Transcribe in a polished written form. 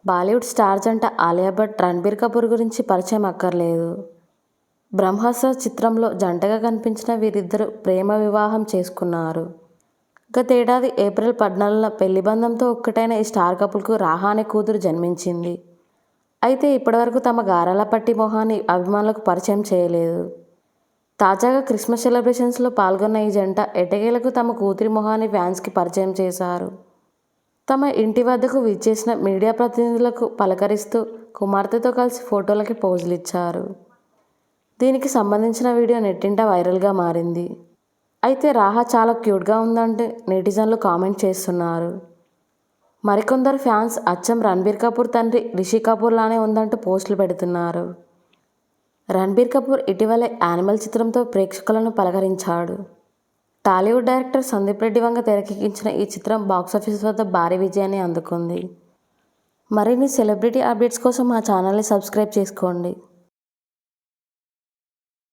Bollywood star జంట ఆలియా భట్, రణబీర్ కపూర్ గురించి పరిచయం అక్కర్లేదు. బ్రహ్మాస్త్ర చిత్రంలో జంటగా కనిపించిన వీరిద్దరూ ప్రేమ వివాహం చేసుకున్నారు. గతేడాది ఏప్రిల్ 14న పెళ్లి బంధంతో ఒక్కటైన ఈ స్టార్ కపుల్కు రాహా అనే కూతురు జన్మించింది. అయితే ఇప్పటివరకు తమ గారాల పట్టి మొహాన్ని అభిమానులకు పరిచయం చేయలేదు. తాజాగా క్రిస్మస్ సెలబ్రేషన్స్లో పాల్గొన్న ఈ జంట ఎట్టకేలకు తమ కూతురి మొహాన్ని ఫ్యాన్స్కి పరిచయం చేశారు. తమ ఇంటి వద్దకు విచ్చేసిన మీడియా ప్రతినిధులకు పలకరిస్తూ కుమార్తెతో కలిసి ఫోటోలకి పోజులు ఇచ్చారు. దీనికి సంబంధించిన వీడియో నెట్టింట వైరల్గా మారింది. అయితే రాహా చాలా క్యూట్గా ఉందంటూ నెటిజన్లు కామెంట్ చేస్తున్నారు. మరికొందరు ఫ్యాన్స్ అచ్చం రణబీర్ కపూర్ తండ్రి రిషి కపూర్ లానే ఉందంటూ పోస్టులు పెడుతున్నారు. రణబీర్ కపూర్ ఇటీవలే యానిమల్ చిత్రంతో ప్రేక్షకులను పలకరించాడు. టాలీవుడ్ డైరెక్టర్ సందీప్ రెడ్డి వంగ తెరకెక్కించిన ఈ చిత్రం బాక్సాఫీస్ వద్ద భారీ విజయాన్ని అందుకుంది. మరిన్ని సెలబ్రిటీ అప్డేట్స్ కోసం మా ఛానల్ని సబ్స్క్రైబ్ చేసుకోండి.